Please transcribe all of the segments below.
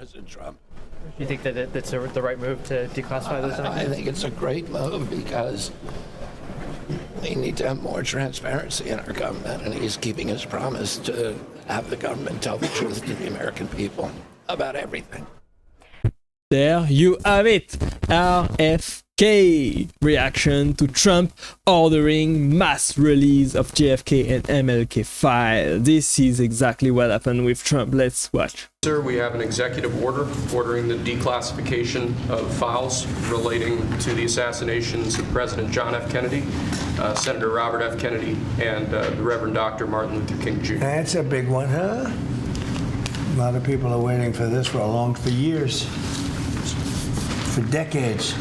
President Trump. You think that that's the right move to declassify those documents? I think it's a great move because we need to have more transparency in our government, and he's keeping his promise to have the government tell the truth to the American people about everything. There you have it. RFK reaction to Trump ordering mass release of JFK and MLK files. This is exactly what happened with Trump. Let's watch. Sir, we have an executive order ordering the declassification of files relating to the assassinations of President John F. Kennedy, Senator Robert F. Kennedy, and the Reverend Dr. Martin Luther King Jr. That's a big one, huh? A lot of people are waiting for this for years, for decades.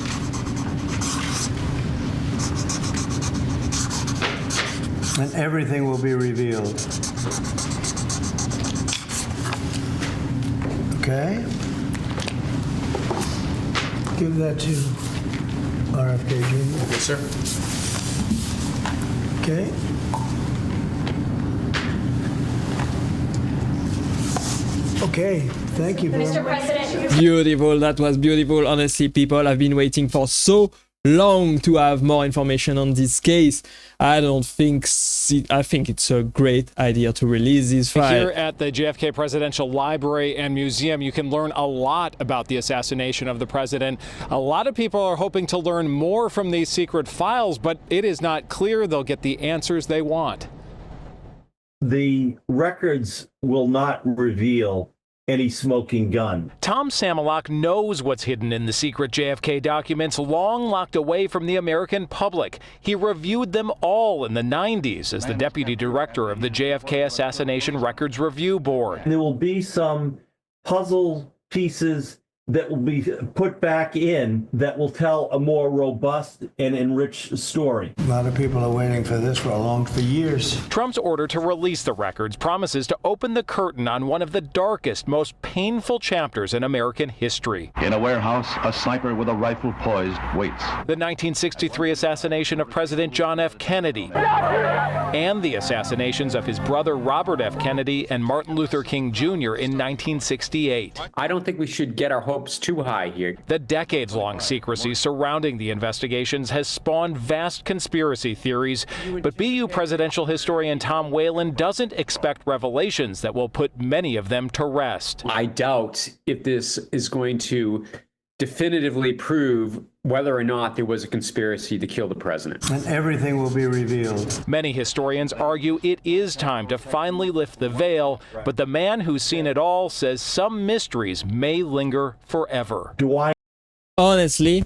And everything will be revealed. Okay? Give that to RFK Jr. Yes, sir. Okay? Okay, thank you very Mr. much. President. Beautiful, that was beautiful. Honestly, people have been waiting for so long to have more information on this case. I think it's a great idea to release this file. Here at the JFK Presidential Library and Museum, you can learn a lot about the assassination of the president. A lot of people are hoping to learn more from these secret files, but it is not clear they'll get the answers they want. The records will not reveal any smoking gun. Tom Samolak knows what's hidden in the secret JFK documents long locked away from the American public. He reviewed them all in the 90s as the deputy director of the JFK Assassination Records Review Board. There will be some puzzle pieces that will be put back in that will tell a more robust and enriched story. A lot of people are waiting for this for years. Trump's order to release the records promises to open the curtain on one of the darkest, most painful chapters in American history. In a warehouse, a sniper with a rifle poised waits. The 1963 assassination of President John F. Kennedy and the assassinations of his brother Robert F. Kennedy and Martin Luther King Jr. in 1968. I don't think we should get our hopes too high here. The decades-long secrecy surrounding the investigations has spawned vast conspiracy theories, but BU presidential historian Tom Whalen doesn't expect revelations that will put many of them to rest. I doubt if this is going to definitively prove whether or not there was a conspiracy to kill the president. And everything will be revealed. Many historians argue it is time to finally lift the veil, but the man who's seen it all says some mysteries may linger forever. Honestly,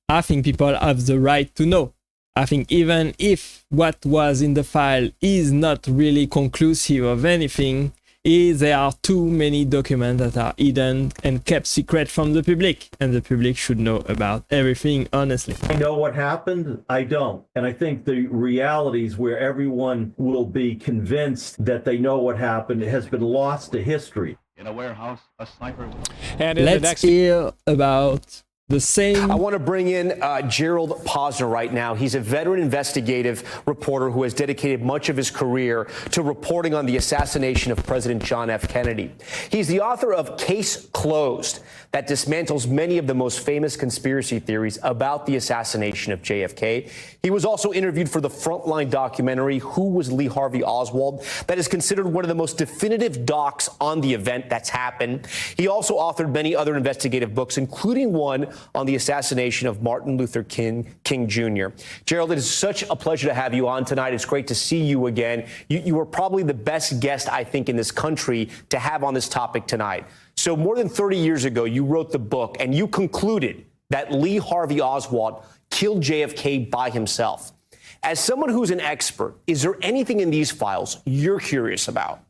I think people have the right to know. I think even if what was in the file is not really conclusive of anything, there are too many documents that are hidden and kept secret from the public, and the public should know about everything, honestly. I know what happened, I don't. And I think the realities where everyone will be convinced that they know what happened has been lost to history. In a warehouse, a sniper. And in Let's hear about the same. I want to bring in Gerald Posner right now. He's a veteran investigative reporter who has dedicated much of his career to reporting on the assassination of President John F. Kennedy. He's the author of Case Closed, that dismantles many of the most famous conspiracy theories about the assassination of JFK. He was also interviewed for the Frontline documentary, Who Was Lee Harvey Oswald, that is considered one of the most definitive docs on the event that's happened. He also authored many other investigative books, including one on the assassination of Martin Luther King Jr. Gerald, it is such a pleasure to have you on tonight. It's great to see you again. You are probably the best guest, I think, in this country to have on this topic tonight. So more than 30 years ago, you wrote the book and you concluded that Lee Harvey Oswald killed JFK by himself. As someone who's an expert, is there anything in these files you're curious about?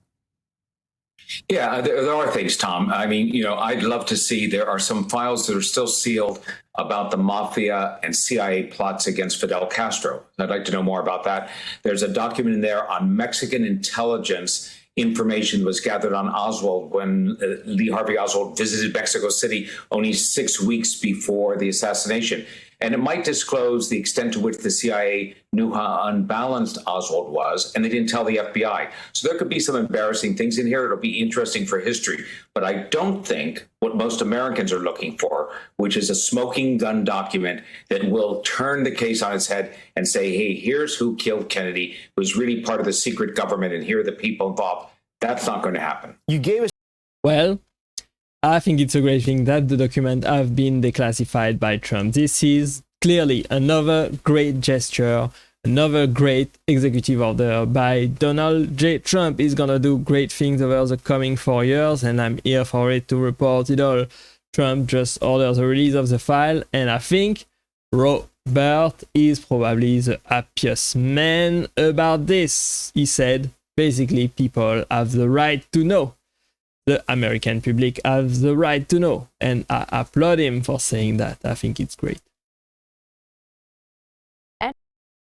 Yeah, there are things, Tom. I mean, I'd love to see there are some files that are still sealed about the mafia and CIA plots against Fidel Castro. I'd like to know more about that. There's a document in there on Mexican intelligence information was gathered on Oswald when Lee Harvey Oswald visited Mexico City only 6 weeks before the assassination. And it might disclose the extent to which the CIA knew how unbalanced Oswald was, and they didn't tell the FBI. So there could be some embarrassing things in here. It'll be interesting for history. But I don't think what most Americans are looking for, which is a smoking gun document that will turn the case on its head and say, hey, here's who killed Kennedy, who's really part of the secret government, and here are the people involved. That's not going to happen. You gave us. Well, I think it's a great thing that the document have been declassified by Trump. This is clearly another great gesture, another great executive order by Donald J. Trump. Is gonna do great things over the coming 4 years, and I'm here for it to report it all. Trump just ordered the release of the file, and I think Robert is probably the happiest man about this. He said, basically, people have the right to know. The American public has the right to know, and I applaud him for saying that. I think it's great.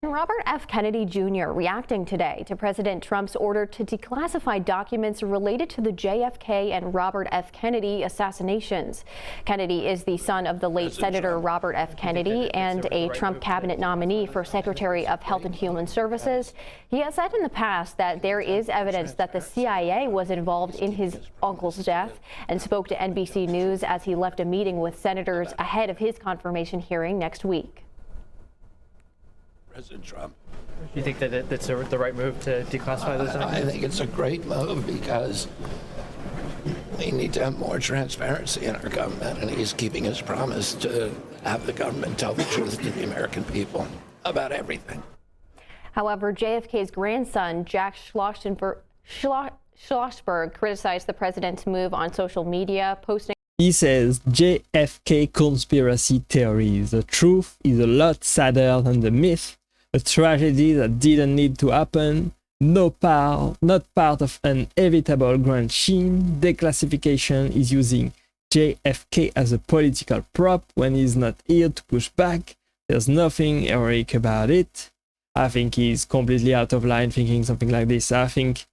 And Robert F. Kennedy Jr. reacting today to President Trump's order to declassify documents related to the JFK and Robert F. Kennedy assassinations. Kennedy is the son of the late Senator Robert F. Kennedy and a Trump cabinet nominee for Secretary of Health and Human Services. He has said in the past that there is evidence that the CIA was involved in his uncle's death, and spoke to NBC News as he left a meeting with senators ahead of his confirmation hearing next week. President Trump. Do you think that that's the right move to declassify those documents? I think it's a great move because we need to have more transparency in our government, and he's keeping his promise to have the government tell the truth to the American people about everything. However, JFK's grandson, Jack Schlossberg, criticized the president's move on social media, posting. He says JFK conspiracy theories. The truth is a lot sadder than the myth. A tragedy that didn't need to happen. Not part of an inevitable grand scheme. Declassification is using JFK as a political prop when he's not here to push back. There's nothing heroic about it. I think he's completely out of line thinking something like this. I think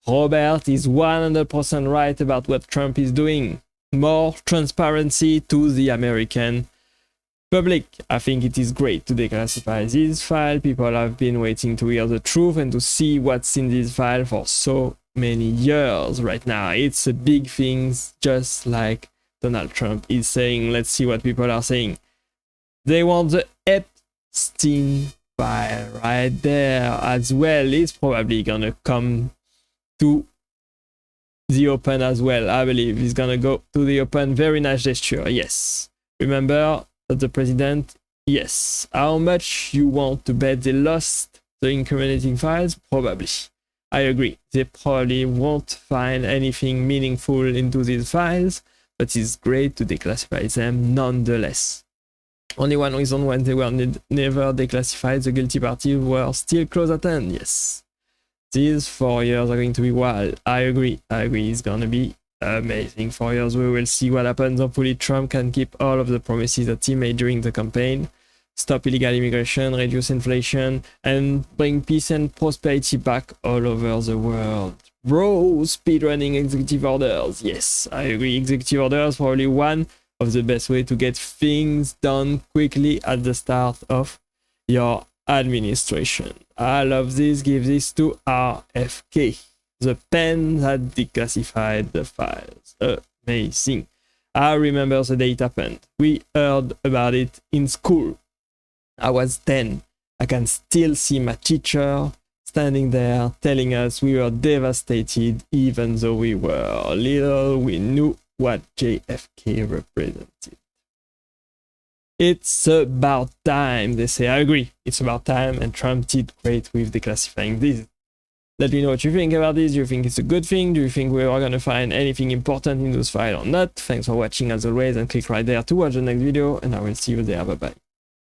Robert is 100% right about what Trump is doing. More transparency to the American public. I think it is great to declassify this file. People have been waiting to hear the truth and to see what's in this file for so many years right now. It's a big thing, just like Donald Trump is saying. Let's see what people are saying. They want the Epstein file right there as well. It's probably gonna come to the open as well. I believe he's gonna go to the open. Very nice gesture. Yes. Remember that the president. Yes. How much you want to bet they lost the incriminating files? Probably. I agree. They probably won't find anything meaningful into these files, but it's great to declassify them nonetheless. Only one reason when they were never declassified, the guilty parties were still close at hand. Yes. These 4 years are going to be wild. I agree. It's gonna be amazing 4 years. We will see what happens. Hopefully Trump can keep all of the promises that he made during the campaign. Stop illegal immigration, reduce inflation, and bring peace and prosperity back all over the world. Bro, speedrunning executive orders. Yes, I agree. Executive orders probably one of the best way to get things done quickly at the start of your administration. I love this. Give this to RFK, the pen that declassified the files. Amazing. I remember the day it happened. We heard about it in school. I was 10. I can still see my teacher standing there telling us we were devastated, even though we were little. We knew what JFK represented. It's about time, they say. I agree. It's about time, and Trump did great with declassifying this. Let me know what you think about this. Do you think it's a good thing? Do you think we are going to find anything important in those files or not? Thanks for watching as always, and click right there to watch the next video, and I will see you there. Bye bye.